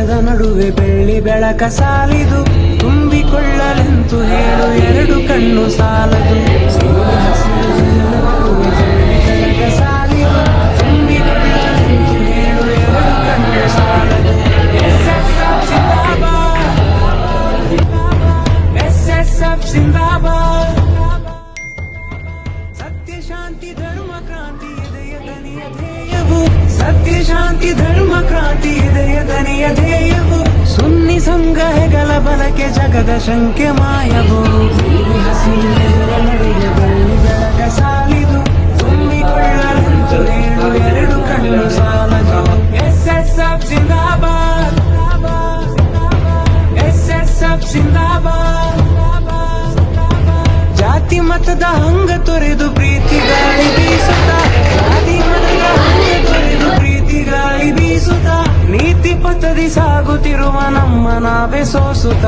ಜಗದ ನಡುವೆ ಬೆಳ್ಳಿ ಬೆಳಕ ಸಾಲಿದು ತುಂಬಿಕೊಳ್ಳಲೆಂತು ಹೇಳು ಎರಡು ಕಣ್ಣು ಸಾಲದು ಹಸಿರು ನಡುವೆ ಬೆಳ್ಳಿ ಬೆಳಕ ಸಾಲಿದು ತುಂಬಿಕೊಳ್ಳಲೆಂತು ಹೇಳು ಎರಡು ಕಣ್ಣು ಸಾಲದು SSF ಜಿಂದಾಬಾದ್ SSF ಜಿಂದಾಬಾದ್ ಸತ್ಯ ಶಾಂತಿ ಧರ್ಮ ಕ್ರಾಂತಿ ಇದೆಯ ದನಿಯ ಧ್ಯೇಯವು ಸತ್ಯ ಶಾಂತಿ ಧರ್ಮ ಕ್ರಾಂತಿ ಇದೆಯ ದನಿಯ ಧ್ಯೇಯವು ಸುನ್ನಿ ಸಂಘ ಹೆಗಲ ಬಲಕೆ ಜಗದ ಶಂಕೆ ಮಾಯವು ಹಸಿರ ನಡುವೆ ಬೆಳ್ಳಿ ಬೆಳಕ ಸಾಲಿದು ತುಂಬಿಕೊಳ್ಳಲೆಂತು ಹೇಳು ಎರಡು ಕಣ್ಣು ಸಾಲದು SSF ಜಿಂದಾಬಾದ್ SSF ಜಿಂದಾಬಾದ್ ಜಾತಿ ಮತದ ಹಂಗ ತೊರೆದು ಪ್ರೀತಿ ಗಾಳಿ ಬೀಸುತ್ತ ಜಾತಿ ಮತದ ಹಂಗ ತೊರೆದು ಪ್ರೀತಿ ಗಾಳಿ ಬೀಸುತ್ತ ನೀತಿ ಪಥದಿ ಸಾಗುತ್ತಿರುವ ನಮ್ಮ ನಾವೇ ಸೋಸುತ್ತ